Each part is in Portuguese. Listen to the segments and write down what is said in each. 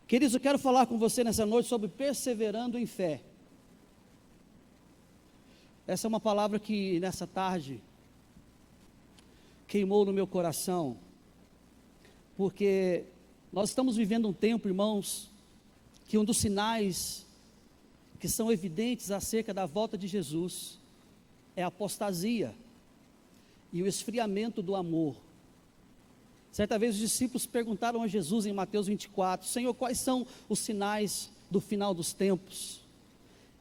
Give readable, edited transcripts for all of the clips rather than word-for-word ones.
Queridos, eu quero falar com você nessa noite sobre perseverando em fé. Essa é uma palavra que nessa tarde queimou no meu coração, porque nós estamos vivendo um tempo, irmãos, que um dos sinais que são evidentes acerca da volta de Jesus é a apostasia e o esfriamento do amor. Certa vez os discípulos perguntaram a Jesus em Mateus 24, Senhor, quais são os sinais do final dos tempos?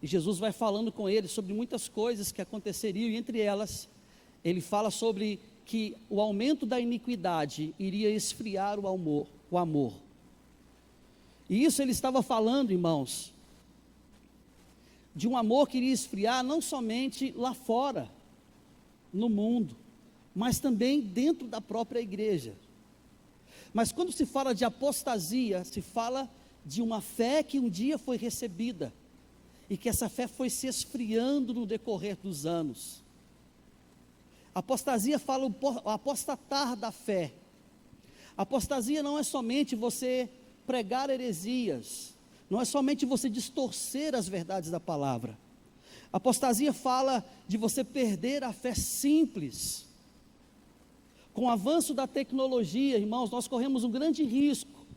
E Jesus vai falando com eles sobre muitas coisas que aconteceriam, e entre elas, ele fala sobre que o aumento da iniquidade iria esfriar o amor. E isso ele estava falando, irmãos, de um amor que iria esfriar não somente lá fora, no mundo, mas também dentro da própria igreja. Mas quando se fala de apostasia, se fala de uma fé que um dia foi recebida, e que essa fé foi se esfriando no decorrer dos anos. Apostasia fala o apostatar da fé. Apostasia não é somente você pregar heresias, não é somente você distorcer as verdades da palavra. Apostasia fala de você perder a fé simples. Com o avanço da tecnologia, irmãos, nós corremos um grande risco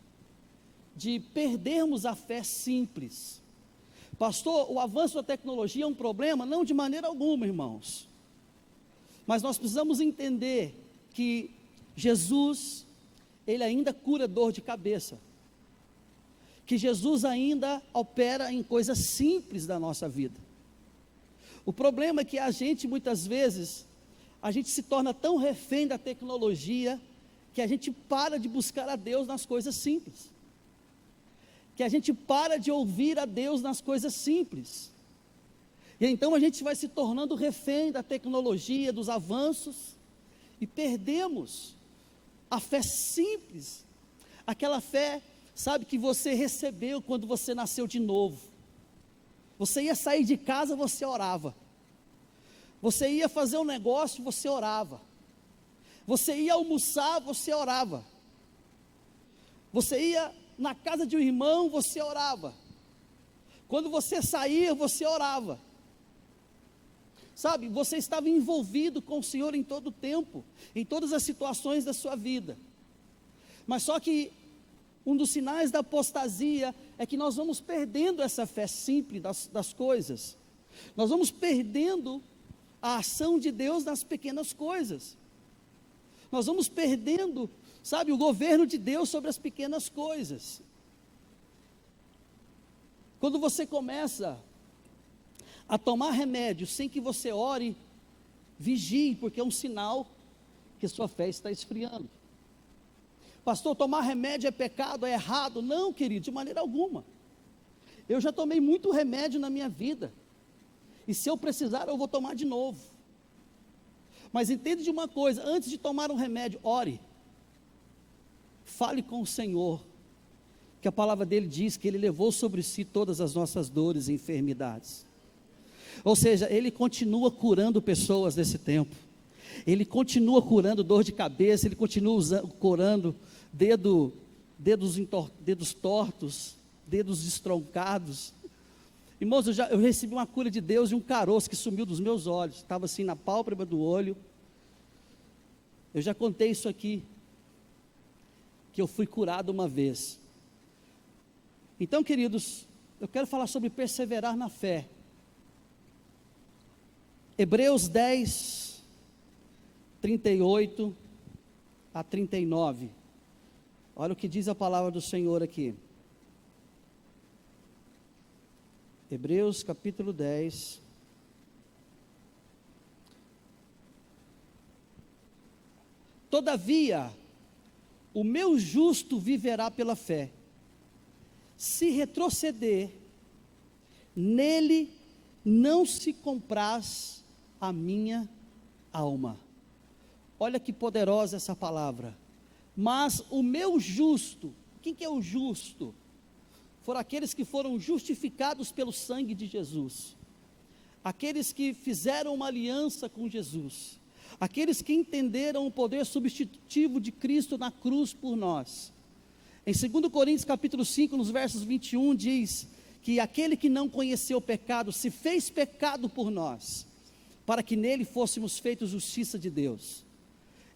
de perdermos a fé simples. Pastor, o avanço da tecnologia é um problema? Não, de maneira alguma, irmãos. Mas nós precisamos entender que Jesus, Ele ainda cura dor de cabeça. Que Jesus ainda opera em coisas simples da nossa vida. O problema é que a gente, muitas vezes, a gente se torna tão refém da tecnologia, que a gente para de buscar a Deus nas coisas simples. Que a gente para de ouvir a Deus nas coisas simples. E então a gente vai se tornando refém da tecnologia, dos avanços, e perdemos a fé simples, aquela fé, sabe, que você recebeu quando você nasceu de novo. Você ia sair de casa, você orava. Você ia fazer um negócio, você orava. Você ia almoçar, você orava. Você ia na casa de um irmão, você orava. Quando você saía, você orava. Sabe, você estava envolvido com o Senhor em todo o tempo, em todas as situações da sua vida. Mas só que um dos sinais da apostasia é que nós vamos perdendo essa fé simples das coisas. Nós vamos perdendo a ação de Deus nas pequenas coisas. Nós vamos perdendo, sabe, o governo de Deus sobre as pequenas coisas. Quando você começa a tomar remédio sem que você ore, vigie, porque é um sinal que sua fé está esfriando. Pastor, tomar remédio é pecado, é errado? Não, querido, de maneira alguma. Eu já tomei muito remédio na minha vida, e se eu precisar eu vou tomar de novo. Mas entende de uma coisa, antes de tomar um remédio, ore. Fale com o Senhor, que a palavra dele diz que ele levou sobre si todas as nossas dores e enfermidades. Ou seja, ele continua curando pessoas nesse tempo. Ele continua curando dor de cabeça, ele continua curando dedos tortos, dedos destroncados. Irmãos, eu recebi uma cura de Deus de um caroço que sumiu dos meus olhos, estava assim na pálpebra do olho. Eu já contei isso aqui, que eu fui curado uma vez. Então, queridos, eu quero falar sobre perseverar na fé. Hebreus 10, 38 a 39. Olha o que diz a palavra do Senhor aqui. Hebreus capítulo 10. Todavia, o meu justo viverá pela fé. Se retroceder, nele não se compraz a minha alma. Olha que poderosa essa palavra. Mas o meu justo, quem que é o justo? Foram aqueles que foram justificados pelo sangue de Jesus, aqueles que fizeram uma aliança com Jesus, aqueles que entenderam o poder substitutivo de Cristo na cruz por nós. Em 2 Coríntios capítulo 5, nos versos 21, diz que aquele que não conheceu o pecado, se fez pecado por nós, para que nele fôssemos feitos justiça de Deus.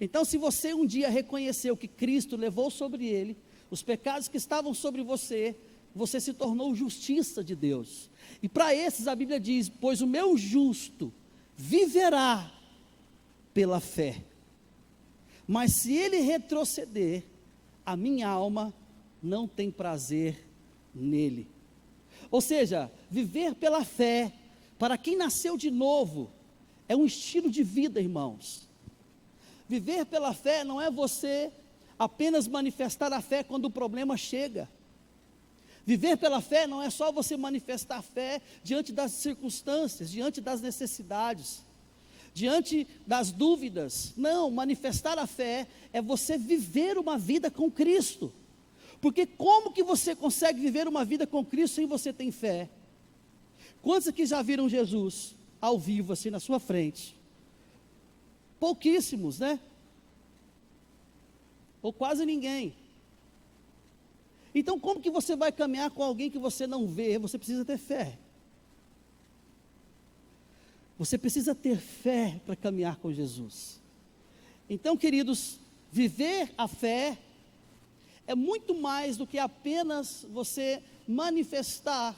Então, se você um dia reconheceu que Cristo levou sobre ele os pecados que estavam sobre você, você se tornou justiça de Deus. E para esses a Bíblia diz: pois o meu justo viverá pela fé. Mas se ele retroceder, a minha alma não tem prazer nele. Ou seja, viver pela fé, para quem nasceu de novo, é um estilo de vida, irmãos. Viver pela fé não é você apenas manifestar a fé quando o problema chega. Viver pela fé não é só você manifestar fé diante das circunstâncias, diante das necessidades, diante das dúvidas. Não, manifestar a fé é você viver uma vida com Cristo. Porque como que você consegue viver uma vida com Cristo sem você ter fé? Quantos aqui já viram Jesus ao vivo, assim, na sua frente? Pouquíssimos, né? Ou quase ninguém. Então, como que você vai caminhar com alguém que você não vê? Você precisa ter fé. Você precisa ter fé para caminhar com Jesus. Então, queridos, viver a fé é muito mais do que apenas você manifestar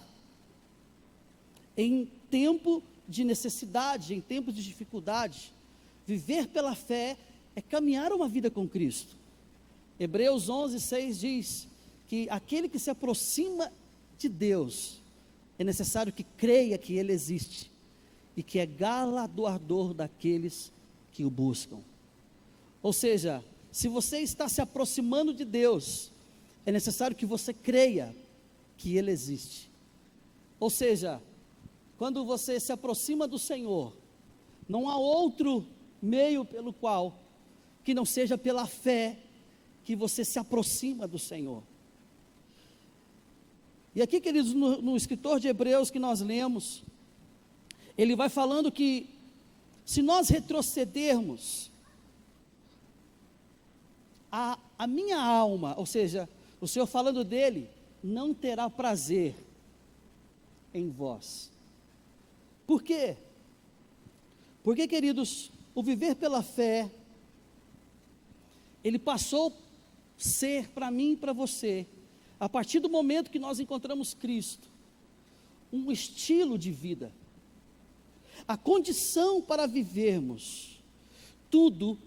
em tempo de necessidade, em tempo de dificuldade. Viver pela fé é caminhar uma vida com Cristo. Hebreus 11:6 diz que aquele que se aproxima de Deus, é necessário que creia que Ele existe, e que é galardoador daqueles que o buscam. Ou seja, se você está se aproximando de Deus, é necessário que você creia que Ele existe. Ou seja, quando você se aproxima do Senhor, não há outro meio pelo qual, que não seja pela fé, que você se aproxima do Senhor. E aqui, queridos, no escritor de Hebreus que nós lemos, ele vai falando que, se nós retrocedermos, a minha alma, ou seja, o Senhor falando dele, não terá prazer em vós. Por quê? Porque, queridos, o viver pela fé, ele passou a ser para mim e para você, a partir do momento que nós encontramos Cristo, um estilo de vida, a condição para vivermos tudo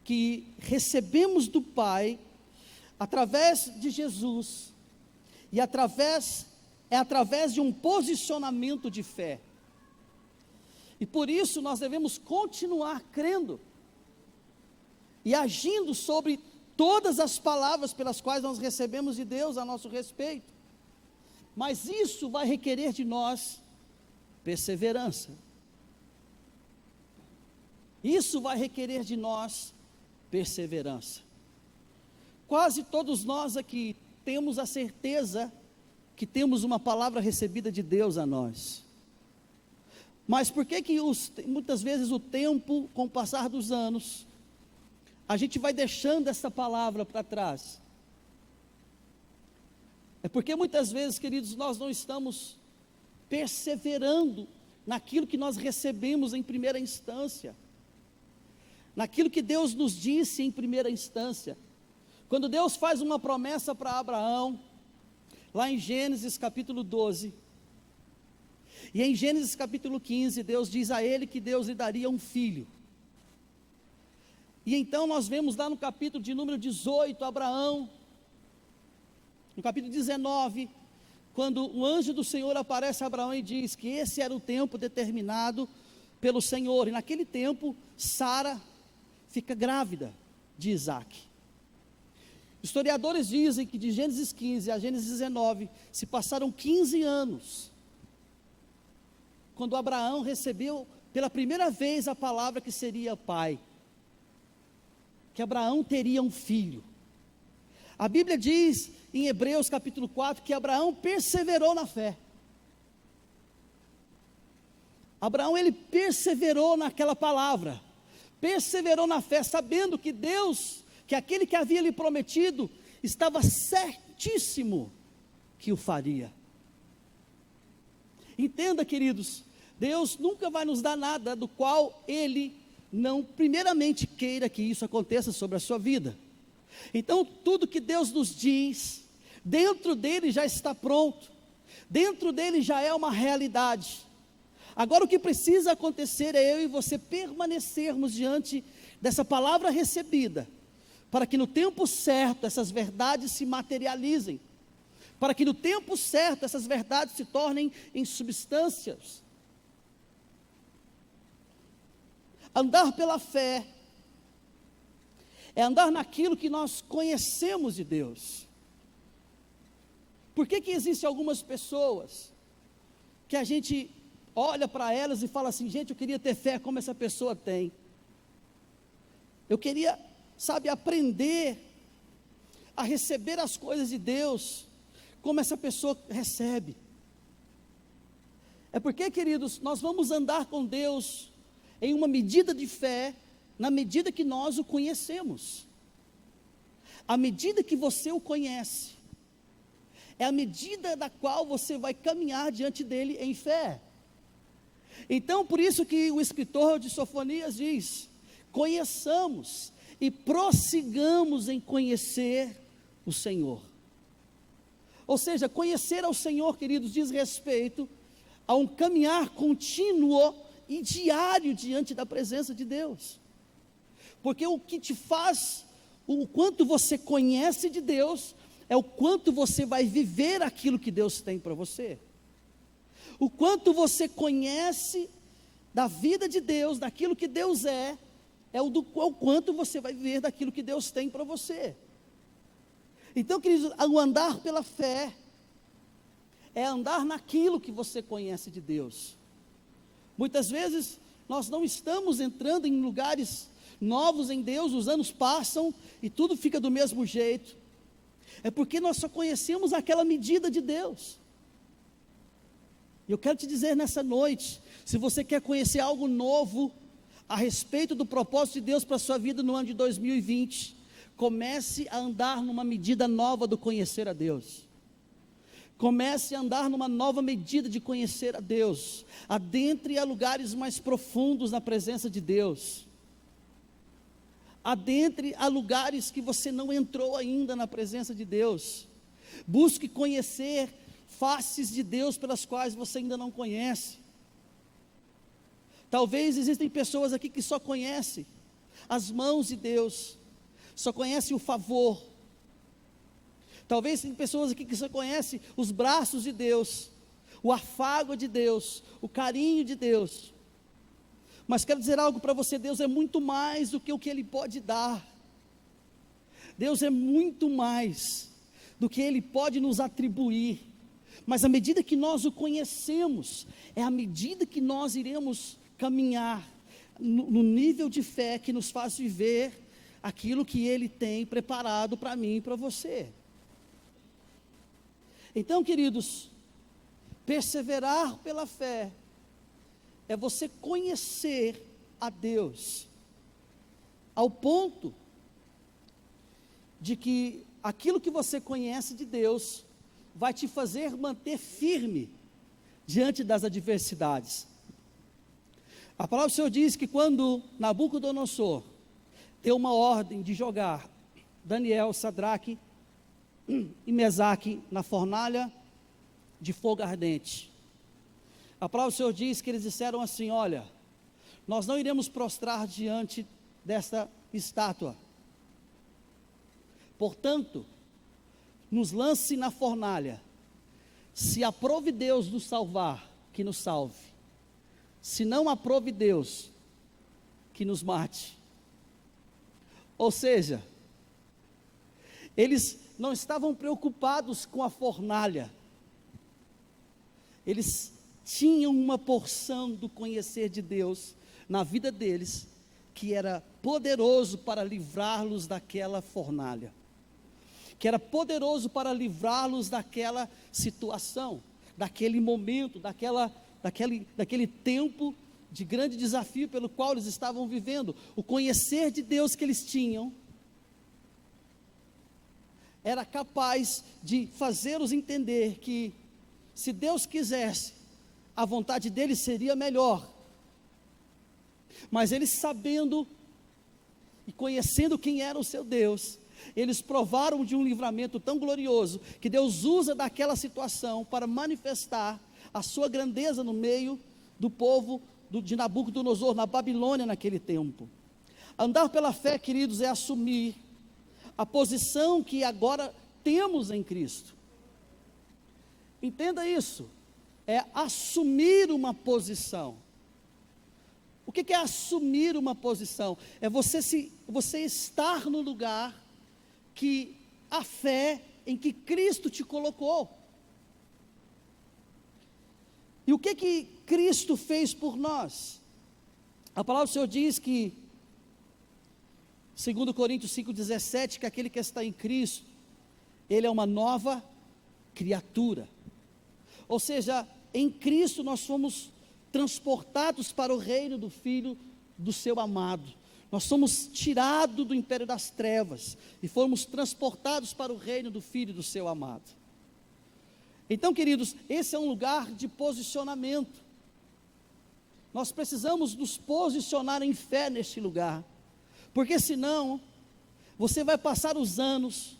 que recebemos do Pai, através de Jesus, e através de um posicionamento de fé. E por isso nós devemos continuar crendo e agindo sobre todas as palavras pelas quais nós recebemos de Deus a nosso respeito. Mas isso vai requerer de nós perseverança. Isso vai requerer de nós perseverança. Quase todos nós aqui temos a certeza que temos uma palavra recebida de Deus a nós. Mas por que muitas vezes o tempo, com o passar dos anos, a gente vai deixando essa palavra para trás? É porque muitas vezes, queridos, nós não estamos perseverando naquilo que nós recebemos em primeira instância, naquilo que Deus nos disse em primeira instância. Quando Deus faz uma promessa para Abraão, lá em Gênesis capítulo 12, e em Gênesis capítulo 15, Deus diz a ele que Deus lhe daria um filho. E então nós vemos lá no capítulo de número 18, Abraão, no capítulo 19, quando o anjo do Senhor aparece a Abraão e diz que esse era o tempo determinado pelo Senhor, e naquele tempo, Sara fica grávida de Isaac. Historiadores dizem que de Gênesis 15 a Gênesis 19, se passaram 15 anos, quando Abraão recebeu pela primeira vez a palavra que seria pai, que Abraão teria um filho. A Bíblia diz em Hebreus capítulo 4, que Abraão perseverou na fé. Abraão, ele perseverou naquela palavra, perseverou na fé, sabendo que Deus, que aquele que havia lhe prometido, estava certíssimo que o faria. Entenda, queridos, Deus nunca vai nos dar nada do qual Ele não primeiramente queira que isso aconteça sobre a sua vida. Então, tudo que Deus nos diz, dentro dele já está pronto, dentro dele já é uma realidade. Agora o que precisa acontecer é eu e você permanecermos diante dessa palavra recebida, para que no tempo certo essas verdades se materializem, para que no tempo certo essas verdades se tornem em substâncias. Andar pela fé é andar naquilo que nós conhecemos de Deus. Por que existem algumas pessoas que a gente olha para elas e fala assim, gente, eu queria ter fé como essa pessoa tem. Eu queria, aprender a receber as coisas de Deus como essa pessoa recebe. É porque, queridos, nós vamos andar com Deus em uma medida de fé, na medida que nós o conhecemos. À medida que você o conhece, é a medida da qual você vai caminhar diante dele em fé. Então, por isso que o escritor de Sofonias diz, conheçamos e prossigamos em conhecer o Senhor. Ou seja, conhecer ao Senhor, queridos, diz respeito a um caminhar contínuo e diário diante da presença de Deus. Porque o que te faz, o quanto você conhece de Deus, é o quanto você vai viver aquilo que Deus tem para você. O quanto você conhece da vida de Deus, daquilo que Deus é o quanto você vai viver daquilo que Deus tem para você. Então, queridos, o andar pela fé é andar naquilo que você conhece de Deus. Muitas vezes nós não estamos entrando em lugares novos em Deus, os anos passam e tudo fica do mesmo jeito. É porque nós só conhecemos aquela medida de Deus. E eu quero te dizer nessa noite, se você quer conhecer algo novo a respeito do propósito de Deus para a sua vida no ano de 2020, comece a andar numa medida nova do conhecer a Deus. Comece a andar numa nova medida de conhecer a Deus. Adentre a lugares mais profundos na presença de Deus. Adentre a lugares que você não entrou ainda na presença de Deus. Busque conhecer faces de Deus pelas quais você ainda não conhece. Talvez existem pessoas aqui que só conhecem as mãos de Deus, só conhecem o favor. Talvez tem pessoas aqui que só conhecem os braços de Deus, o afago de Deus, o carinho de Deus. Mas quero dizer algo para você, Deus é muito mais do que o que Ele pode dar. Deus é muito mais do que Ele pode nos atribuir. Mas à medida que nós o conhecemos, é à medida que nós iremos caminhar no nível de fé que nos faz viver aquilo que Ele tem preparado para mim e para você. Então, queridos, perseverar pela fé é você conhecer a Deus, ao ponto de que aquilo que você conhece de Deus vai te fazer manter firme diante das adversidades. A palavra do Senhor diz que quando Nabucodonosor deu uma ordem de jogar Daniel, Sadraque e Mesaque na fornalha de fogo ardente, a palavra do Senhor diz que eles disseram assim: olha, nós não iremos prostrar diante desta estátua, portanto, nos lance na fornalha, se aprove Deus nos salvar, que nos salve, se não aprove Deus, que nos mate. Ou seja, eles não estavam preocupados com a fornalha, eles tinham uma porção do conhecer de Deus na vida deles, que era poderoso para livrá-los daquela fornalha, que era poderoso para livrá-los daquela situação, daquele momento, daquele tempo de grande desafio pelo qual eles estavam vivendo. O conhecer de Deus que eles tinham era capaz de fazê-los entender que, se Deus quisesse, a vontade dele seria melhor. Mas eles, sabendo e conhecendo quem era o seu Deus, eles provaram de um livramento tão glorioso, que Deus usa daquela situação para manifestar a sua grandeza no meio do povo de Nabucodonosor, na Babilônia naquele tempo. Andar pela fé, queridos, é assumir a posição que agora temos em Cristo. Entenda isso, é assumir uma posição. O que é assumir uma posição? É você estar no lugar que a fé em que Cristo te colocou. E o que Cristo fez por nós? A palavra do Senhor diz que, segundo Coríntios 5,17, que aquele que está em Cristo, ele é uma nova criatura. Ou seja, em Cristo nós fomos transportados para o reino do Filho do seu amado. Nós somos tirados do império das trevas e fomos transportados para o reino do Filho do seu amado. Então, queridos, esse é um lugar de posicionamento. Nós precisamos nos posicionar em fé neste lugar, porque senão, você vai passar os anos,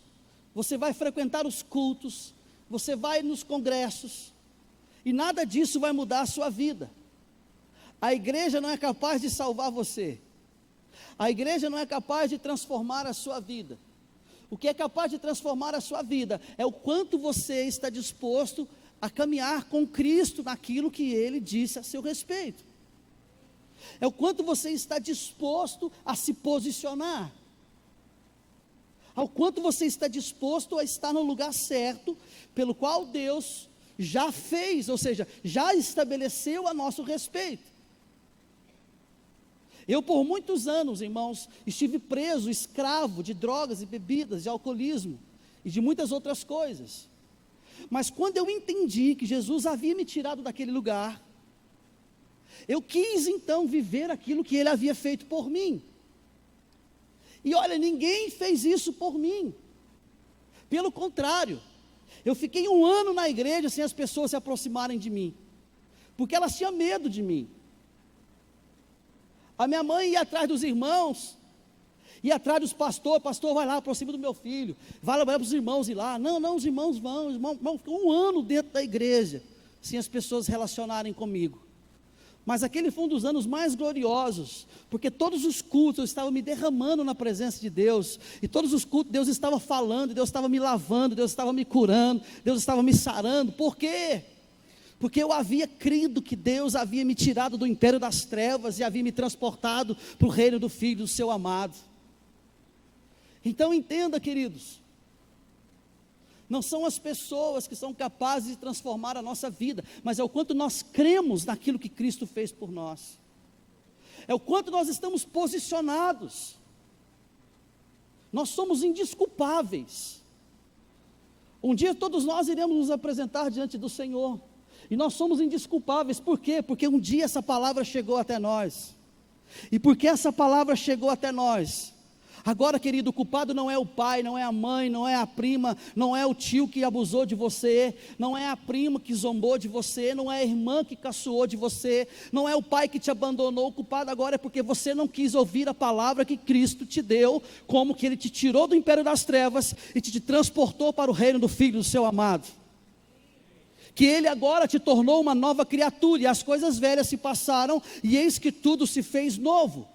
você vai frequentar os cultos, você vai nos congressos, e nada disso vai mudar a sua vida. A igreja não é capaz de salvar você, a igreja não é capaz de transformar a sua vida. O que é capaz de transformar a sua vida é o quanto você está disposto a caminhar com Cristo naquilo que Ele disse a seu respeito. É o quanto você está disposto a se posicionar, ao quanto você está disposto a estar no lugar certo, pelo qual Deus já fez, ou seja, já estabeleceu a nosso respeito. Eu, por muitos anos, irmãos, estive preso, escravo de drogas e bebidas, de alcoolismo e de muitas outras coisas. Mas quando eu entendi que Jesus havia me tirado daquele lugar, eu quis então viver aquilo que Ele havia feito por mim. E olha, ninguém fez isso por mim. Pelo contrário, eu fiquei 1 ano na igreja sem as pessoas se aproximarem de mim, porque elas tinham medo de mim. A minha mãe ia atrás dos irmãos, ia atrás dos pastores, pastor, vai lá, aproxima do meu filho, vai lá para os irmãos ir lá. Não, os irmãos vão, ficou 1 ano dentro da igreja, sem as pessoas se relacionarem comigo. Mas aquele foi um dos anos mais gloriosos, porque todos os cultos eu estava me derramando na presença de Deus, e todos os cultos Deus estava falando, Deus estava me lavando, Deus estava me curando, Deus estava me sarando. Por quê? Porque eu havia crido que Deus havia me tirado do império das trevas e havia me transportado para o reino do Filho do seu amado. Então entenda, queridos, não são as pessoas que são capazes de transformar a nossa vida, mas é o quanto nós cremos naquilo que Cristo fez por nós, é o quanto nós estamos posicionados. Nós somos indesculpáveis. Um dia todos nós iremos nos apresentar diante do Senhor, e nós somos indesculpáveis. Por quê? Porque um dia essa palavra chegou até nós, e porque essa palavra chegou até nós, agora, querido, o culpado não é o pai, não é a mãe, não é a prima, não é o tio que abusou de você, não é a prima que zombou de você, não é a irmã que caçoou de você, não é o pai que te abandonou. O culpado agora é porque você não quis ouvir a palavra que Cristo te deu, como que Ele te tirou do império das trevas e te transportou para o reino do Filho do seu amado, que Ele agora te tornou uma nova criatura, e as coisas velhas se passaram, e eis que tudo se fez novo.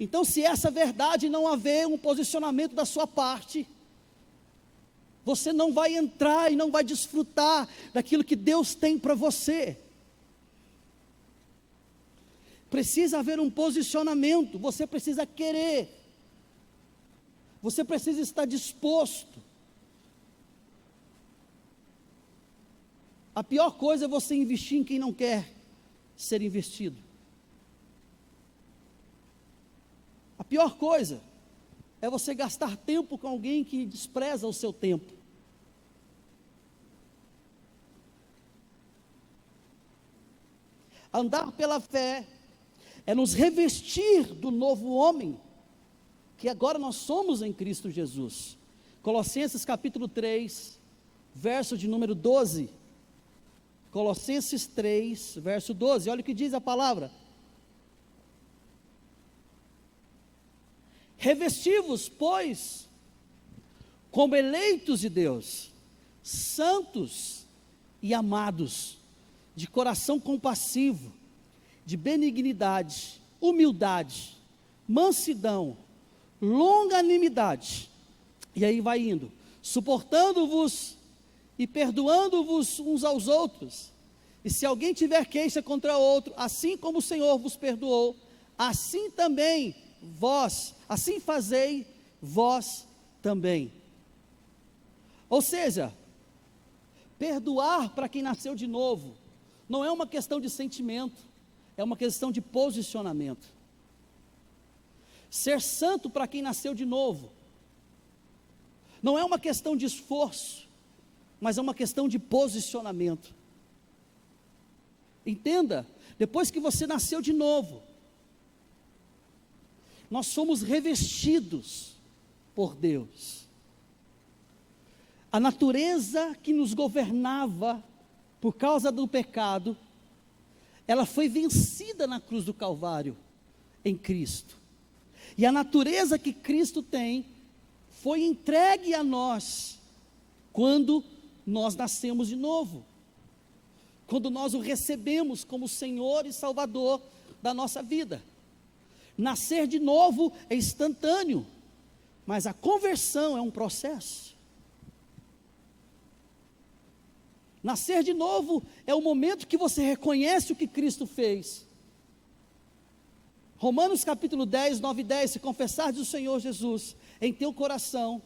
Então, se essa verdade não haver um posicionamento da sua parte, você não vai entrar e não vai desfrutar daquilo que Deus tem para você. Precisa haver um posicionamento, você precisa querer, você precisa estar disposto. A pior coisa é você investir em quem não quer ser investido. A pior coisa é você gastar tempo com alguém que despreza o seu tempo. Andar pela fé é nos revestir do novo homem que agora nós somos em Cristo Jesus. Colossenses capítulo 3, verso de número 12. Colossenses 3, verso 12, olha o que diz a palavra. Revesti-vos, pois, como eleitos de Deus, santos e amados, de coração compassivo, de benignidade, humildade, mansidão, longanimidade, e aí vai indo, suportando-vos e perdoando-vos uns aos outros, e se alguém tiver queixa contra outro, assim como o Senhor vos perdoou, assim também vós, assim fazei vós também. Ou seja, perdoar para quem nasceu de novo, não é uma questão de sentimento, é uma questão de posicionamento. Ser santo para quem nasceu de novo, não é uma questão de esforço, mas é uma questão de posicionamento. Entenda, depois que você nasceu de novo, nós somos revestidos por Deus. A natureza que nos governava por causa do pecado, ela foi vencida na cruz do Calvário, em Cristo. E a natureza que Cristo tem, foi entregue a nós, quando nós nascemos de novo. Quando nós o recebemos como Senhor e Salvador da nossa vida. Nascer de novo é instantâneo, mas a conversão é um processo. Nascer de novo é o momento que você reconhece o que Cristo fez. Romanos capítulo 10, 9 e 10, se confessares o Senhor Jesus em teu coração,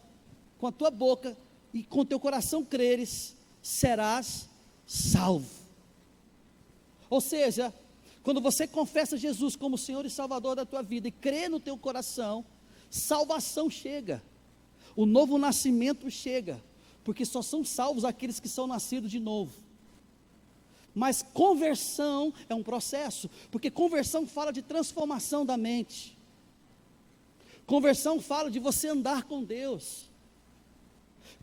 com a tua boca, e com teu coração creres, serás salvo. Ou seja, quando você confessa Jesus como Senhor e Salvador da tua vida, e crê no teu coração, salvação chega, o novo nascimento chega, porque só são salvos aqueles que são nascidos de novo. Mas conversão é um processo, porque conversão fala de transformação da mente, conversão fala de você andar com Deus,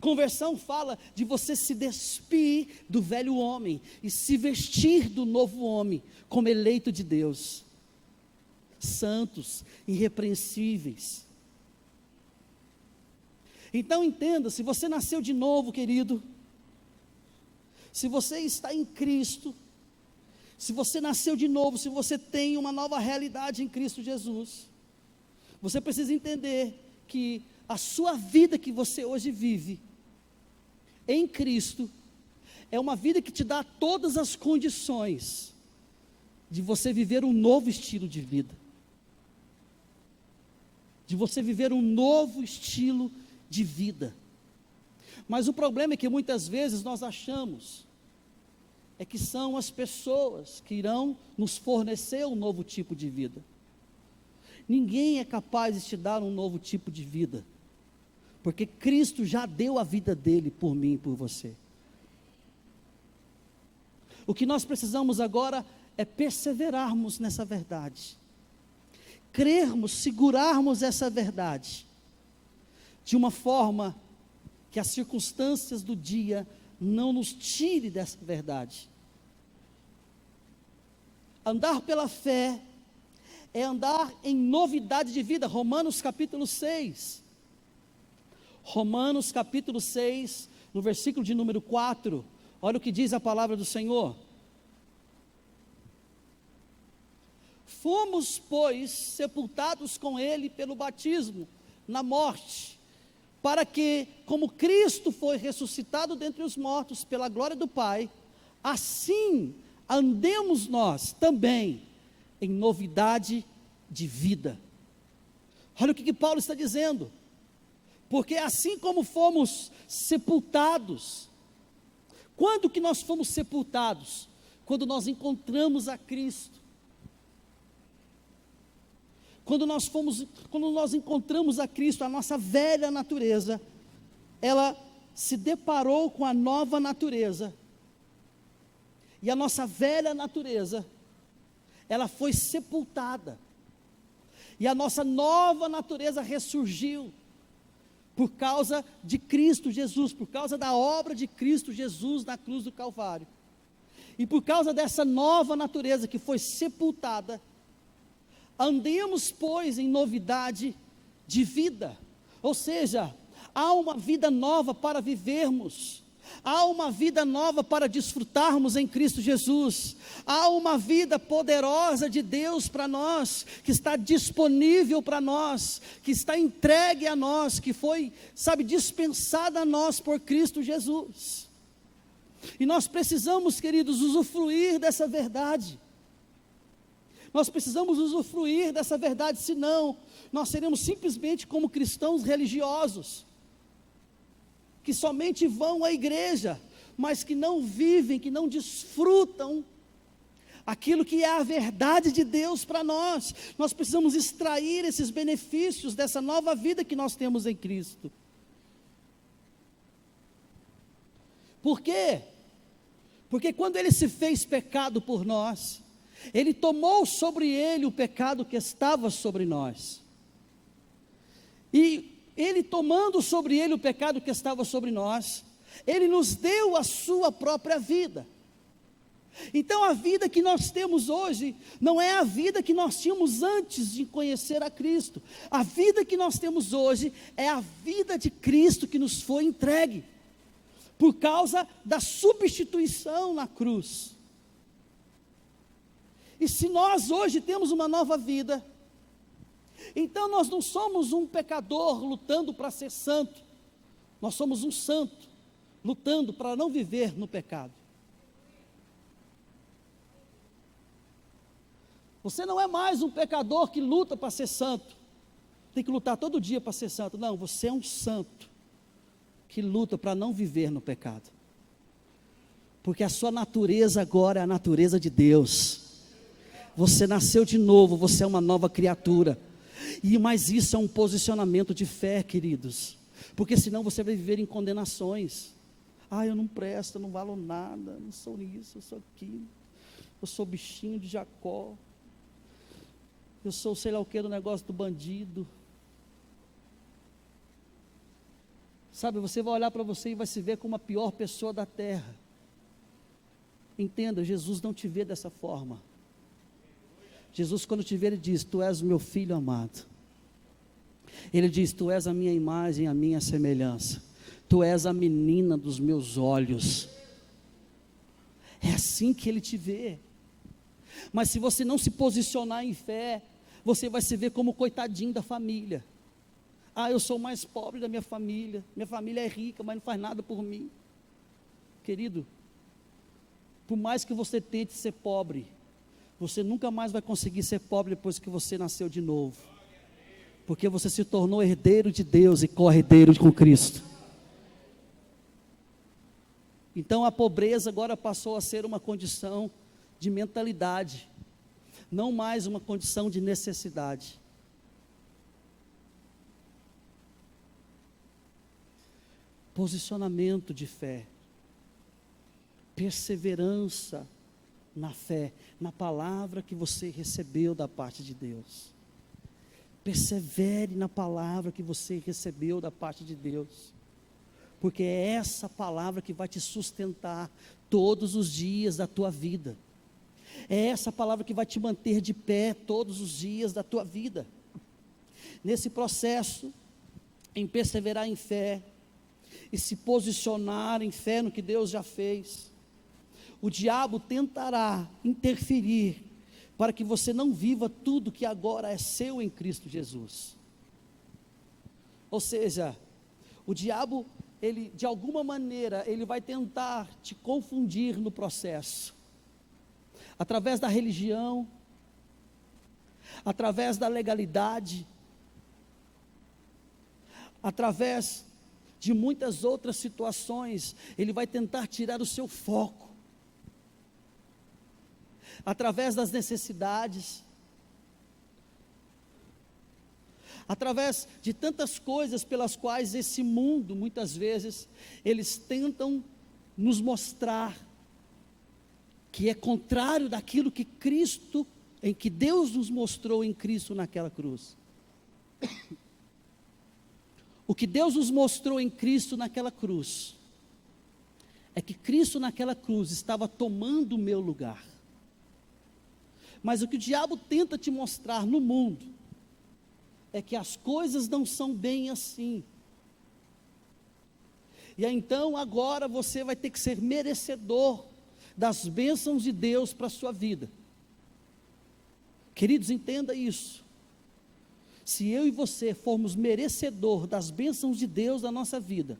conversão fala de você se despir do velho homem, e se vestir do novo homem, como eleito de Deus, santos, irrepreensíveis. Então entenda, se você nasceu de novo, querido, se você está em Cristo, se você nasceu de novo, se você tem uma nova realidade em Cristo Jesus, você precisa entender que a sua vida que você hoje vive, em Cristo, é uma vida que te dá todas as condições, de você viver um novo estilo de vida, de você viver um novo estilo de vida. Mas o problema é que muitas vezes nós achamos, é que são as pessoas que irão nos fornecer um novo tipo de vida. Ninguém é capaz de te dar um novo tipo de vida, porque Cristo já deu a vida dele por mim e por você. O que nós precisamos agora é perseverarmos nessa verdade, crermos, segurarmos essa verdade, de uma forma que as circunstâncias do dia não nos tire dessa verdade. Andar pela fé é andar em novidade de vida. Romanos capítulo 6, Romanos capítulo 6, no versículo de número 4, olha o que diz a palavra do Senhor. Fomos, pois, sepultados com ele pelo batismo, na morte, para que, como Cristo foi ressuscitado dentre os mortos pela glória do Pai, assim andemos nós também em novidade de vida. Olha o que Paulo está dizendo, porque assim como fomos sepultados, quando que nós fomos sepultados? Quando nós encontramos a Cristo. Quando nós encontramos a Cristo, a nossa velha natureza, ela se deparou com a nova natureza, e a nossa velha natureza, ela foi sepultada, E a nossa nova natureza ressurgiu por causa de Cristo Jesus, por causa da obra de Cristo Jesus na cruz do Calvário. E por causa dessa nova natureza que foi sepultada, andemos, pois, em novidade de vida. Ou seja, há uma vida nova para vivermos. Há uma vida nova para desfrutarmos em Cristo Jesus. Há uma vida poderosa de Deus para nós, que está disponível para nós, que está entregue a nós, que foi, dispensada a nós por Cristo Jesus. E nós precisamos, queridos, usufruir dessa verdade. Nós precisamos usufruir dessa verdade, senão nós seremos simplesmente como cristãos religiosos, que somente vão à igreja, mas que não vivem, que não desfrutam aquilo que é a verdade de Deus para nós. Nós precisamos extrair esses benefícios dessa nova vida que nós temos em Cristo. Por quê? Porque quando Ele se fez pecado por nós, Ele tomou sobre Ele o pecado que estava sobre nós. E Ele tomando sobre Ele o pecado que estava sobre nós, Ele nos deu a sua própria vida. Então a vida que nós temos hoje, não é a vida que nós tínhamos antes de conhecer a Cristo. A vida que nós temos hoje, é a vida de Cristo que nos foi entregue, por causa da substituição na cruz. E se nós hoje temos uma nova vida, então nós não somos um pecador lutando para ser santo, nós somos um santo lutando para não viver no pecado. Você não é mais um pecador que luta para ser santo, tem que lutar todo dia para ser santo. Não, você é um santo que luta para não viver no pecado, porque a sua natureza agora é a natureza de Deus. Você nasceu de novo, você é uma nova criatura. Mas isso é um posicionamento de fé, queridos, porque senão você vai viver em condenações. Eu não presto, eu não valo nada, não sou isso, eu sou aquilo, eu sou bichinho de Jacó, eu sou sei lá o que do negócio do bandido. Você vai olhar para você e vai se ver como a pior pessoa da terra. Entenda, Jesus não te vê dessa forma. Jesus, quando te vê, Ele diz: tu és o meu filho amado. Ele diz: tu és a minha imagem, a minha semelhança. Tu és a menina dos meus olhos. É assim que Ele te vê. Mas se você não se posicionar em fé, você vai se ver como o coitadinho da família. Eu sou o mais pobre da minha família é rica, mas não faz nada por mim. Querido, por mais que você tente ser pobre, você nunca mais vai conseguir ser pobre depois que você nasceu de novo, porque você se tornou herdeiro de Deus e co-herdeiro com Cristo. Então a pobreza agora passou a ser uma condição de mentalidade, não mais uma condição de necessidade. Posicionamento de fé, perseverança na fé, na palavra que você recebeu da parte de Deus. Persevere na palavra que você recebeu da parte de Deus, porque é essa palavra que vai te sustentar todos os dias da tua vida. É essa palavra que vai te manter de pé todos os dias da tua vida. Nesse processo, em perseverar em fé, e se posicionar em fé no que Deus já fez, o diabo tentará interferir para que você não viva tudo que agora é seu em Cristo Jesus. Ou seja, o diabo, ele de alguma maneira, ele vai tentar te confundir no processo, através da religião, através da legalidade, através de muitas outras situações. Ele vai tentar tirar o seu foco, através das necessidades, através de tantas coisas pelas quais esse mundo, muitas vezes, eles tentam nos mostrar que é contrário daquilo que Cristo em que Deus nos mostrou em Cristo naquela cruz. O que Deus nos mostrou em Cristo naquela cruz, é que Cristo naquela cruz estava tomando o meu lugar. Mas o que o diabo tenta te mostrar no mundo, é que as coisas não são bem assim. E aí, então agora você vai ter que ser merecedor das bênçãos de Deus para a sua vida. Queridos, entenda isso. Se eu e você formos merecedor das bênçãos de Deus na nossa vida,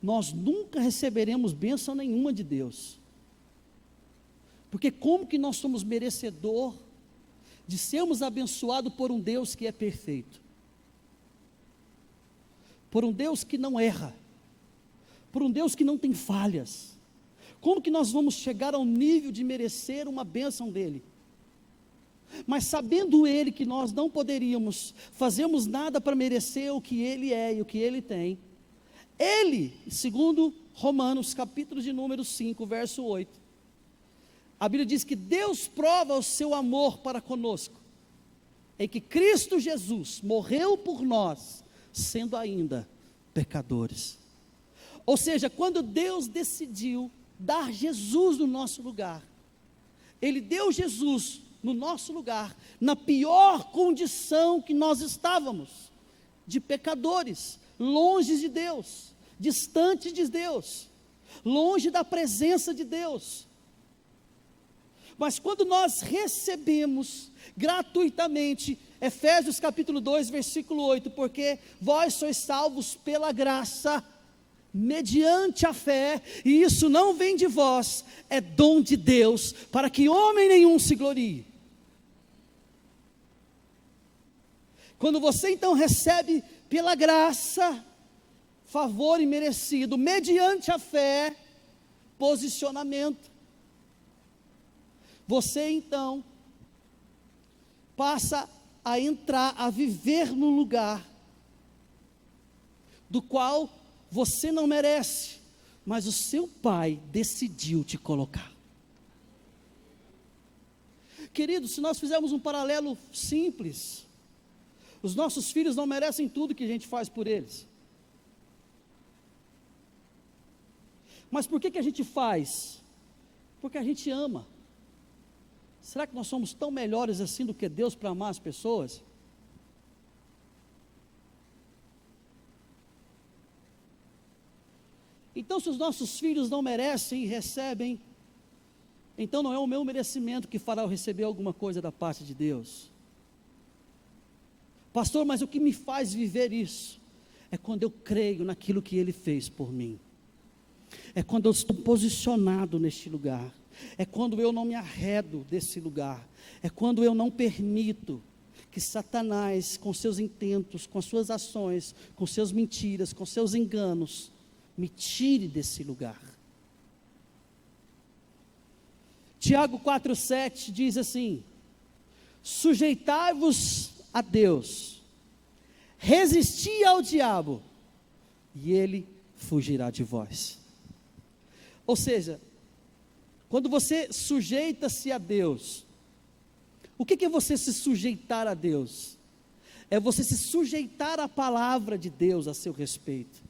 nós nunca receberemos bênção nenhuma de Deus. Porque como que nós somos merecedor de sermos abençoados por um Deus que é perfeito? Por um Deus que não erra, por um Deus que não tem falhas. Como que nós vamos chegar ao nível de merecer uma bênção dEle? Mas sabendo Ele que nós não poderíamos fazermos nada para merecer o que Ele é e o que Ele tem, Ele, segundo Romanos, capítulo de número 5, verso 8, a Bíblia diz que Deus prova o seu amor para conosco, em que Cristo Jesus morreu por nós, sendo ainda pecadores. Ou seja, quando Deus decidiu dar Jesus no nosso lugar, Ele deu Jesus no nosso lugar, na pior condição que nós estávamos, de pecadores, longe de Deus, distante de Deus, longe da presença de Deus. Mas quando nós recebemos gratuitamente, Efésios capítulo 2, versículo 8, porque vós sois salvos pela graça, mediante a fé, e isso não vem de vós, é dom de Deus, para que homem nenhum se glorie. Quando você então recebe pela graça, favor imerecido, mediante a fé, posicionamento, você então passa a entrar, a viver num lugar do qual você não merece, mas o seu pai decidiu te colocar. Queridos, se nós fizermos um paralelo simples, os nossos filhos não merecem tudo que a gente faz por eles. Mas por que a gente faz? Porque a gente ama. Será que nós somos tão melhores assim do que Deus para amar as pessoas? Então, se os nossos filhos não merecem e recebem, então não é o meu merecimento que fará eu receber alguma coisa da parte de Deus. Pastor, mas o que me faz viver isso? É quando eu creio naquilo que Ele fez por mim. É quando eu estou posicionado neste lugar. É quando eu não me arredo desse lugar. É quando eu não permito que Satanás, com seus intentos, com suas ações, com suas mentiras, com seus enganos, me tire desse lugar. Tiago 4,7 diz assim: sujeitai-vos a Deus, resisti ao diabo, e ele fugirá de vós. Ou seja, quando você sujeita-se a Deus, o que é você se sujeitar a Deus? É você se sujeitar à palavra de Deus a seu respeito.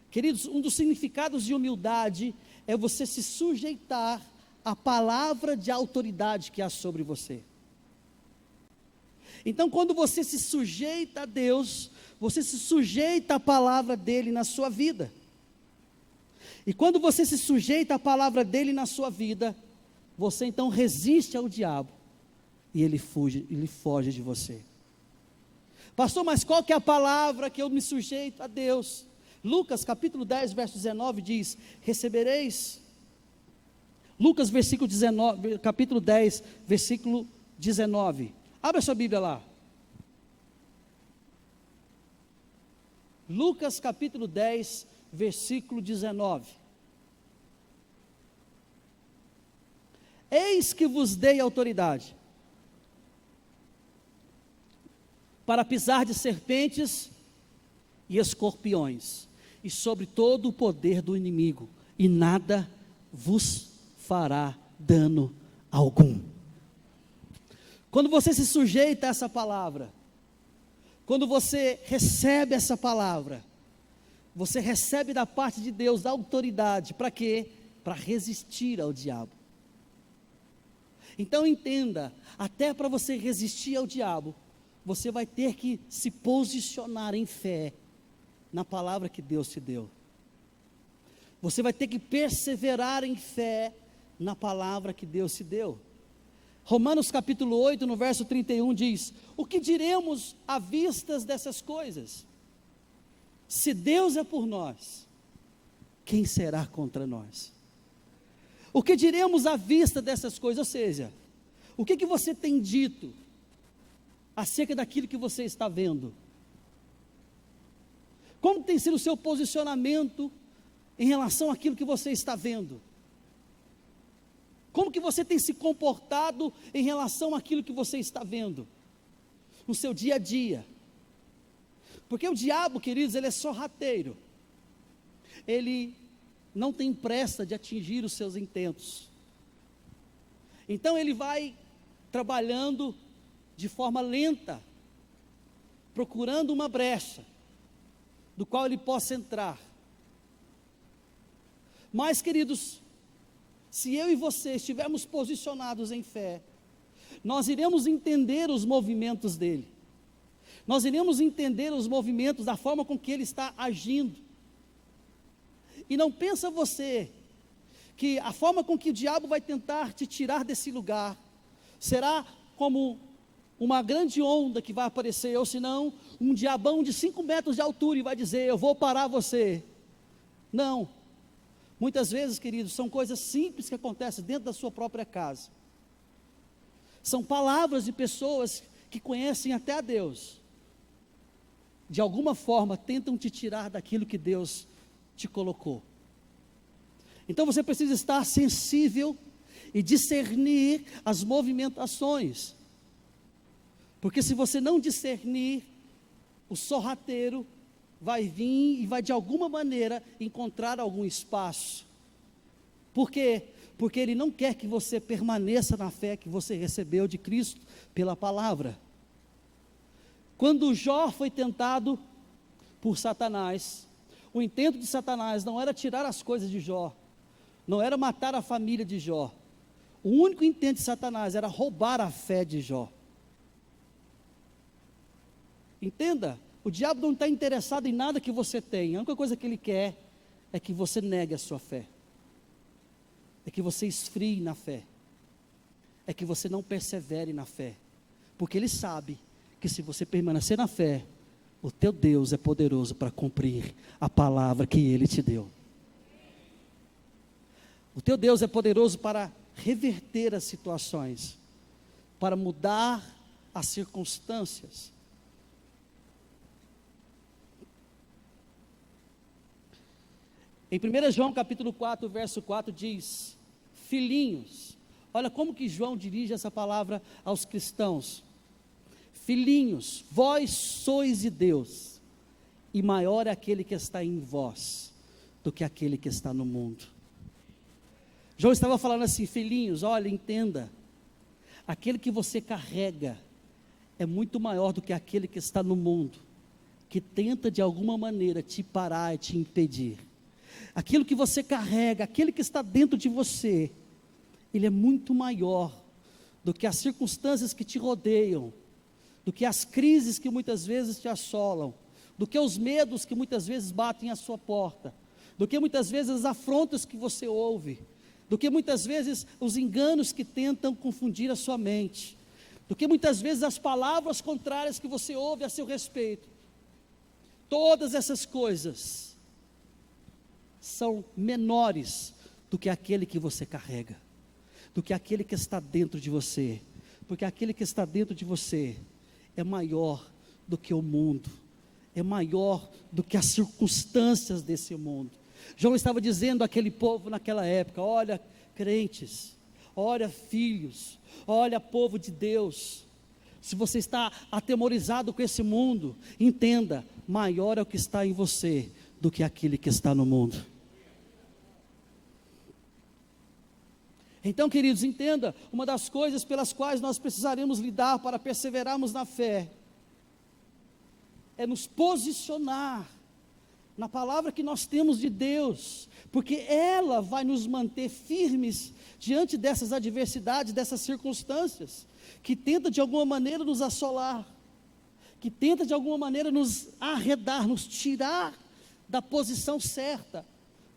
Queridos, um dos significados de humildade é você se sujeitar à palavra de autoridade que há sobre você. Então, quando você se sujeita a Deus, você se sujeita à palavra dEle na sua vida. E quando você se sujeita à palavra dEle na sua vida, você então resiste ao diabo, e ele foge de você. Pastor, mas qual que é a palavra que eu me sujeito a Deus? Lucas capítulo 10, verso 19 diz: recebereis. Lucas versículo 19, capítulo 10, versículo 19. Abra sua Bíblia lá. Lucas capítulo 10, versículo 19. Eis que vos dei autoridade para pisar de serpentes e escorpiões, e sobre todo o poder do inimigo, e nada vos fará dano algum. Quando você se sujeita a essa palavra, quando você recebe essa palavra, você recebe da parte de Deus a autoridade, para quê? Para resistir ao diabo. Então entenda, até para você resistir ao diabo, você vai ter que se posicionar em fé na palavra que Deus te deu. Você vai ter que perseverar em fé na palavra que Deus te deu. Romanos capítulo 8, no verso 31 diz: o que diremos à vistas dessas coisas? Se Deus é por nós, quem será contra nós? O que diremos à vista dessas coisas? Ou seja, o que você tem dito acerca daquilo que você está vendo? Como tem sido o seu posicionamento em relação àquilo que você está vendo? Como que você tem se comportado em relação àquilo que você está vendo? No seu dia a dia. Porque o diabo, queridos, ele é sorrateiro. Ele não tem pressa de atingir os seus intentos. Então ele vai trabalhando de forma lenta, procurando uma brecha, do qual ele possa entrar. Mas, queridos, se eu e você estivermos posicionados em fé, nós iremos entender os movimentos dele. Nós iremos entender os movimentos, da forma com que ele está agindo. E não pensa você que a forma com que o diabo vai tentar te tirar desse lugar será como uma grande onda que vai aparecer, ou senão um diabão de 5 metros de altura e vai dizer: eu vou parar você. Não. Muitas vezes, queridos, são coisas simples que acontecem dentro da sua própria casa. São palavras de pessoas que conhecem até a Deus. De alguma forma tentam te tirar daquilo que Deus te colocou. Então você precisa estar sensível e discernir as movimentações. Porque se você não discernir, o sorrateiro vai vir e vai de alguma maneira encontrar algum espaço. Por quê? Porque ele não quer que você permaneça na fé que você recebeu de Cristo pela palavra. Quando Jó foi tentado por Satanás, o intento de Satanás não era tirar as coisas de Jó, não era matar a família de Jó. O único intento de Satanás era roubar a fé de Jó. Entenda, o diabo não está interessado em nada que você tem. A única coisa que ele quer é que você negue a sua fé, é que você esfrie na fé, é que você não persevere na fé, porque ele sabe que se você permanecer na fé, o teu Deus é poderoso para cumprir a palavra que ele te deu. O teu Deus é poderoso para reverter as situações, para mudar as circunstâncias. Em 1 João capítulo 4, verso 4 diz: filhinhos, olha como que João dirige essa palavra aos cristãos. Filhinhos, vós sois de Deus, e maior é aquele que está em vós, do que aquele que está no mundo. João estava falando assim: filhinhos, olha, entenda, aquele que você carrega é muito maior do que aquele que está no mundo, que tenta de alguma maneira te parar e te impedir. Aquilo que você carrega, aquele que está dentro de você, ele é muito maior do que as circunstâncias que te rodeiam, do que as crises que muitas vezes te assolam, do que os medos que muitas vezes batem à sua porta, do que muitas vezes as afrontas que você ouve, do que muitas vezes os enganos que tentam confundir a sua mente, do que muitas vezes as palavras contrárias que você ouve a seu respeito. Todas essas coisas são menores do que aquele que você carrega, do que aquele que está dentro de você, porque aquele que está dentro de você é maior do que o mundo, é maior do que as circunstâncias desse mundo. João estava dizendo àquele povo naquela época: olha, crentes, olha, filhos, olha, povo de Deus, se você está atemorizado com esse mundo, entenda, maior é o que está em você do que aquele que está no mundo. Então, queridos, entenda, uma das coisas pelas quais nós precisaremos lidar para perseverarmos na fé, é nos posicionar na palavra que nós temos de Deus, porque ela vai nos manter firmes diante dessas adversidades, dessas circunstâncias, que tenta de alguma maneira nos assolar, que tenta de alguma maneira nos arredar, nos tirar da posição certa,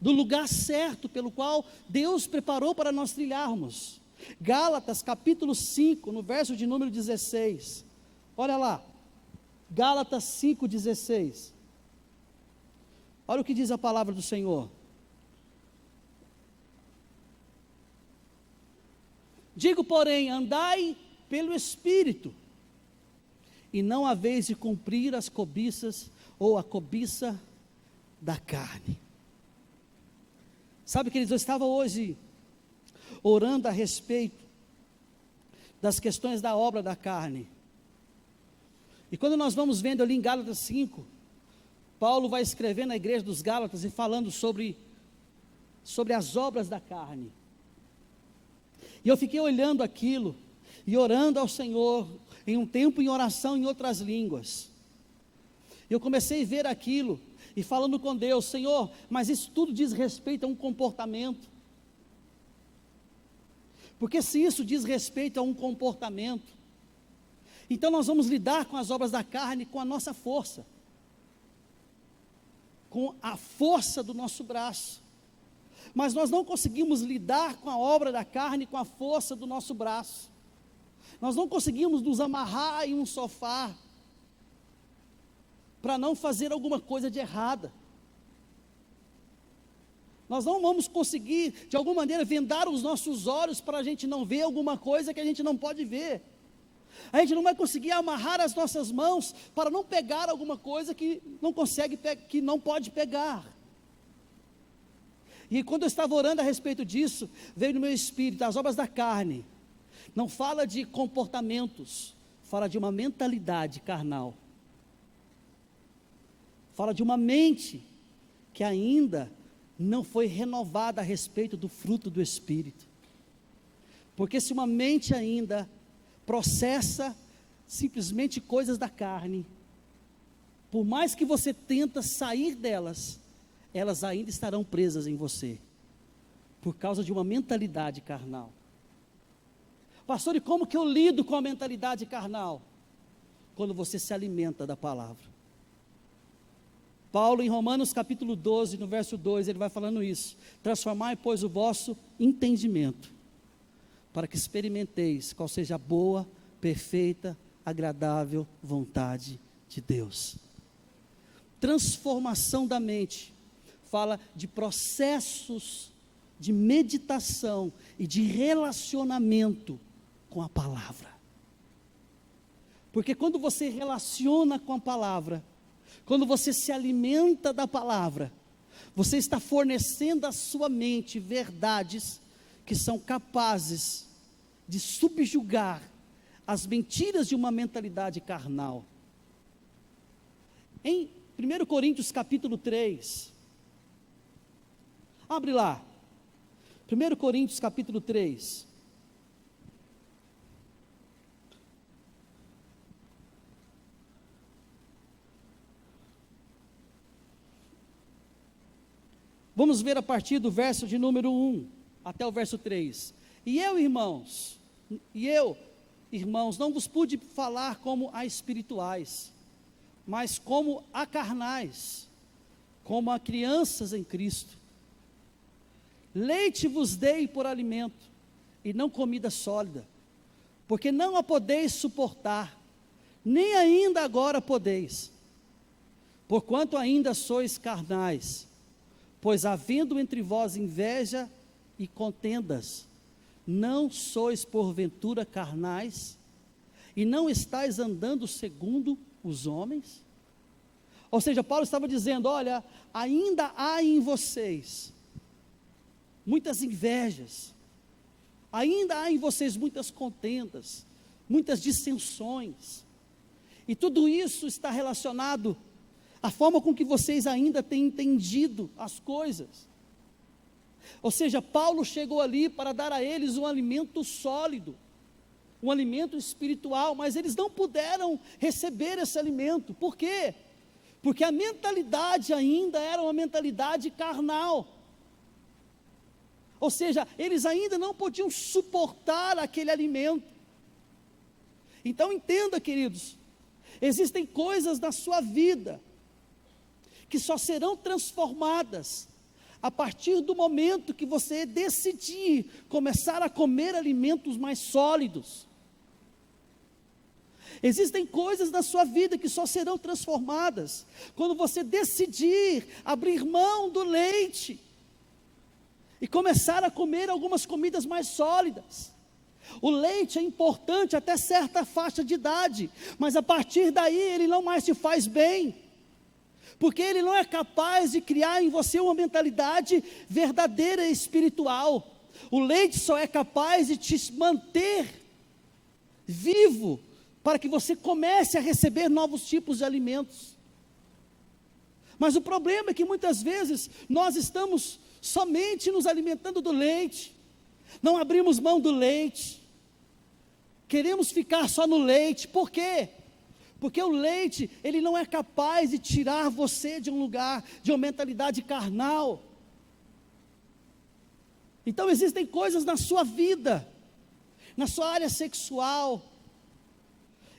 do lugar certo pelo qual Deus preparou para nós trilharmos. Gálatas capítulo 5, no verso de número 16, olha lá, Gálatas 5,16, olha o que diz a palavra do Senhor. Digo, porém, andai pelo Espírito, e não haveis de cumprir as cobiças, ou a cobiça da carne. Sabe, queridos, eu estava hoje orando a respeito das questões da obra da carne, e quando nós vamos vendo ali em Gálatas 5, Paulo vai escrevendo na igreja dos Gálatas e falando sobre as obras da carne, e eu fiquei olhando aquilo, e orando ao Senhor, em um tempo em oração em outras línguas, eu comecei a ver aquilo, e falando com Deus, Senhor, mas isso tudo diz respeito a um comportamento, porque se isso diz respeito a um comportamento, então nós vamos lidar com as obras da carne com a nossa força, com a força do nosso braço, mas nós não conseguimos lidar com a obra da carne com a força do nosso braço, nós não conseguimos nos amarrar em um sofá, para não fazer alguma coisa de errada, nós não vamos conseguir, de alguma maneira, vendar os nossos olhos, para a gente não ver alguma coisa que a gente não pode ver, a gente não vai conseguir amarrar as nossas mãos, para não pegar alguma coisa que não consegue, que não pode pegar, e quando eu estava orando a respeito disso, veio no meu espírito, as obras da carne, não fala de comportamentos, fala de uma mentalidade carnal, fala de uma mente que ainda não foi renovada a respeito do fruto do Espírito, porque se uma mente ainda processa simplesmente coisas da carne, por mais que você tenta sair delas, elas ainda estarão presas em você, por causa de uma mentalidade carnal. Pastor, e como que eu lido com a mentalidade carnal? Quando você se alimenta da palavra. Paulo em Romanos capítulo 12, no verso 2, ele vai falando isso, transformai pois o vosso entendimento, para que experimenteis qual seja a boa, perfeita, agradável vontade de Deus. Transformação da mente, fala de processos de meditação e de relacionamento com a palavra, porque quando você relaciona com a palavra, quando você se alimenta da palavra, você está fornecendo à sua mente verdades que são capazes de subjugar as mentiras de uma mentalidade carnal. Em 1 Coríntios capítulo 3, abre lá, 1 Coríntios capítulo 3, vamos ver a partir do verso de número 1 até o verso 3. E eu, irmãos, não vos pude falar como a espirituais, mas como a carnais, como a crianças em Cristo. Leite vos dei por alimento, e não comida sólida, porque não a podeis suportar, nem ainda agora podeis, porquanto ainda sois carnais. Pois havendo entre vós inveja e contendas, não sois porventura carnais, e não estáis andando segundo os homens? Ou seja, Paulo estava dizendo, olha, ainda há em vocês muitas invejas, ainda há em vocês muitas contendas, muitas dissensões, e tudo isso está relacionado à forma com que vocês ainda têm entendido as coisas. Ou seja, Paulo chegou ali para dar a eles um alimento sólido, um alimento espiritual, mas eles não puderam receber esse alimento. Por quê? Porque a mentalidade ainda era uma mentalidade carnal. Ou seja, eles ainda não podiam suportar aquele alimento. Então entenda, queridos, existem coisas na sua vida que só serão transformadas a partir do momento que você decidir começar a comer alimentos mais sólidos. Existem coisas na sua vida que só serão transformadas quando você decidir abrir mão do leite e começar a comer algumas comidas mais sólidas. O leite é importante até certa faixa de idade, mas a partir daí ele não mais te faz bem, porque ele não é capaz de criar em você uma mentalidade verdadeira e espiritual. O leite só é capaz de te manter vivo, para que você comece a receber novos tipos de alimentos. Mas o problema é que muitas vezes nós estamos somente nos alimentando do leite, não abrimos mão do leite, queremos ficar só no leite. Por quê? Porque o leite, ele não é capaz de tirar você de um lugar, de uma mentalidade carnal. Então existem coisas na sua vida, na sua área sexual,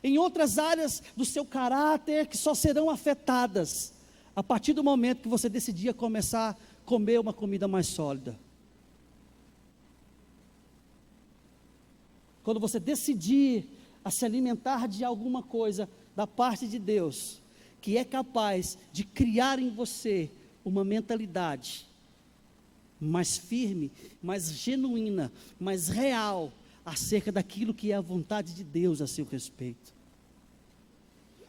em outras áreas do seu caráter, que só serão afetadas a partir do momento que você decidir começar a comer uma comida mais sólida. Quando você decidir a se alimentar de alguma coisa da parte de Deus, que é capaz de criar em você uma mentalidade mais firme, mais genuína, mais real, acerca daquilo que é a vontade de Deus a seu respeito.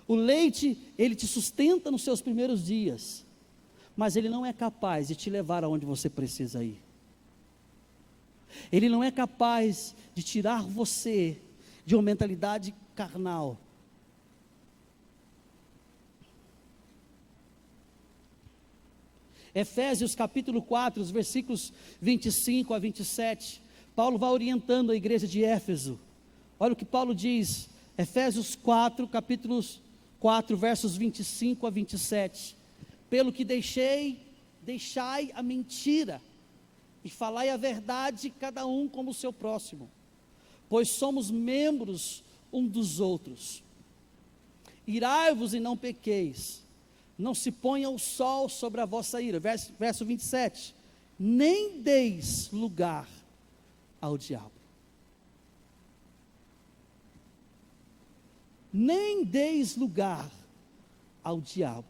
O leite, ele te sustenta nos seus primeiros dias, mas ele não é capaz de te levar aonde você precisa ir. Ele não é capaz de tirar você de uma mentalidade carnal. Efésios capítulo 4, os versículos 25 a 27, Paulo vai orientando a igreja de Éfeso. Olha o que Paulo diz, Efésios 4, capítulos 4, versos 25 a 27. Pelo que deixai a mentira, e falai a verdade, cada um como o seu próximo, pois somos membros um dos outros. Irai-vos e não pequeis, não se ponha o sol sobre a vossa ira. Verso 27, nem deis lugar ao diabo. Nem deis lugar ao diabo.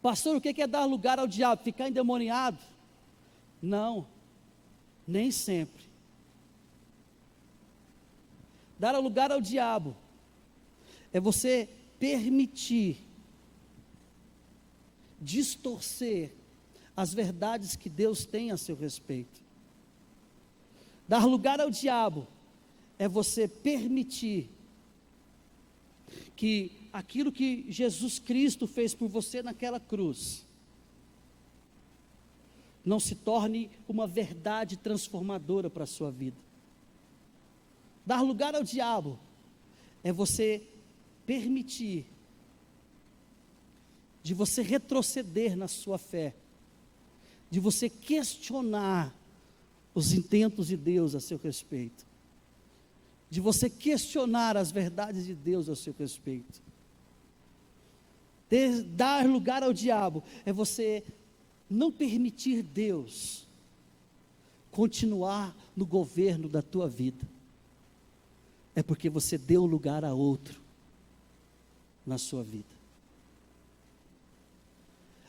Pastor, o que é dar lugar ao diabo? Ficar endemoniado? Não, nem sempre. Dar lugar ao diabo é você permitir distorcer as verdades que Deus tem a seu respeito. Dar lugar ao diabo é você permitir que aquilo que Jesus Cristo fez por você naquela cruz não se torne uma verdade transformadora para a sua vida. Dar lugar ao diabo é você permitir de você retroceder na sua fé, de você questionar os intentos de Deus a seu respeito, de você questionar as verdades de Deus a seu respeito. Dar lugar ao diabo é você não permitir Deus continuar no governo da tua vida. É porque você deu lugar a outro na sua vida.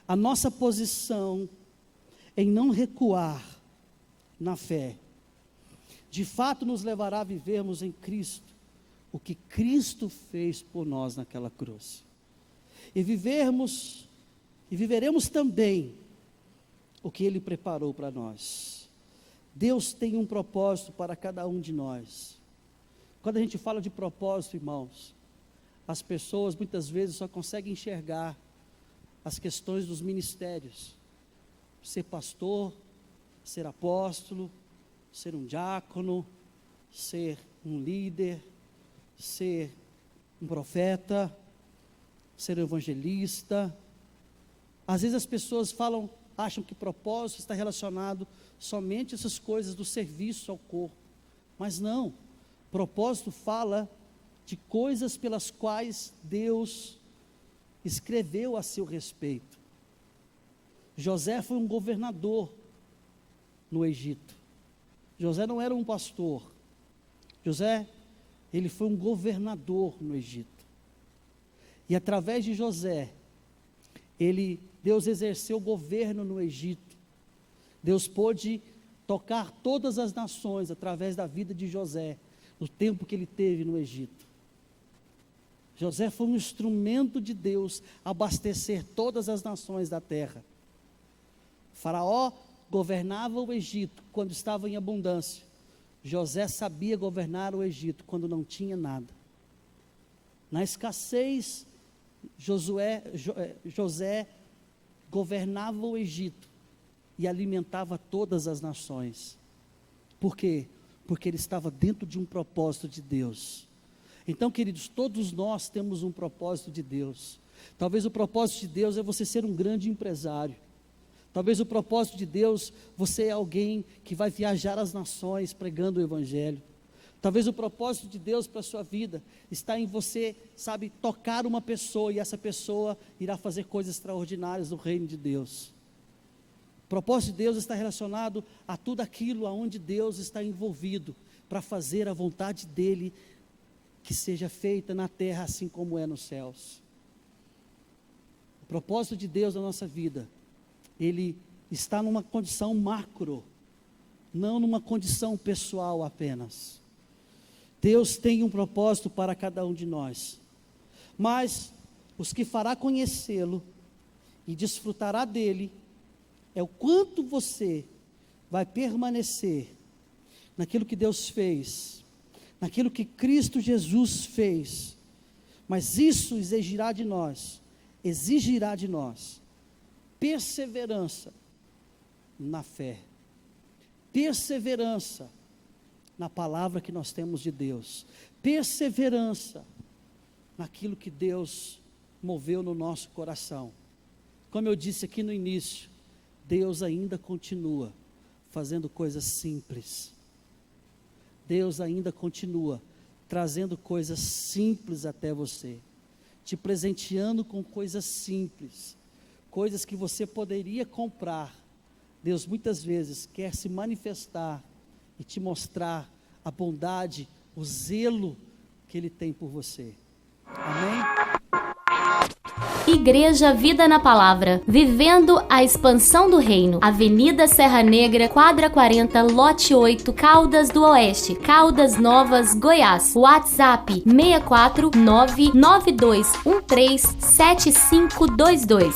A nossa posição em não recuar na fé, de fato nos levará a vivermos em Cristo o que Cristo fez por nós naquela cruz. E viveremos e viveremos também o que Ele preparou para nós. Deus tem um propósito para cada um de nós. Quando a gente fala de propósito, irmãos, as pessoas muitas vezes só conseguem enxergar as questões dos ministérios. Ser pastor, ser apóstolo, ser um diácono, ser um líder, ser um profeta, ser um evangelista. Às vezes as pessoas acham que propósito está relacionado somente a essas coisas do serviço ao corpo, mas não. Propósito fala de coisas pelas quais Deus escreveu a seu respeito. José foi um governador no Egito. José não era um pastor. José, ele foi um governador no Egito. E através de José, Deus exerceu o governo no Egito. Deus pôde tocar todas as nações através da vida de José, no tempo que ele teve no Egito. José foi um instrumento de Deus a abastecer todas as nações da terra. Faraó governava o Egito quando estava em abundância. José sabia governar o Egito quando não tinha nada. Na escassez, José governava o Egito e alimentava todas as nações. Por quê? Porque ele estava dentro de um propósito de Deus. Então, queridos, todos nós temos um propósito de Deus. Talvez o propósito de Deus é você ser um grande empresário. Talvez o propósito de Deus, você é alguém que vai viajar às nações pregando o Evangelho. Talvez o propósito de Deus para a sua vida está em você, tocar uma pessoa, e essa pessoa irá fazer coisas extraordinárias no reino de Deus. O propósito de Deus está relacionado a tudo aquilo aonde Deus está envolvido, para fazer a vontade dEle, que seja feita na terra assim como é nos céus. O propósito de Deus na nossa vida, ele está numa condição macro, não numa condição pessoal apenas. Deus tem um propósito para cada um de nós, mas os que fará conhecê-lo e desfrutará dele, é o quanto você vai permanecer naquilo que Deus fez, naquilo que Cristo Jesus fez. Mas isso exigirá de nós perseverança na fé, perseverança na palavra que nós temos de Deus, perseverança naquilo que Deus moveu no nosso coração. Como eu disse aqui no início, Deus ainda continua fazendo coisas simples. Deus ainda continua trazendo coisas simples até você, te presenteando com coisas simples, coisas que você poderia comprar. Deus muitas vezes quer se manifestar e te mostrar a bondade, o zelo que Ele tem por você. Amém? Igreja Vida na Palavra, vivendo a expansão do reino. Avenida Serra Negra, quadra 40, lote 8, Caldas do Oeste, Caldas Novas, Goiás. WhatsApp 64992137522.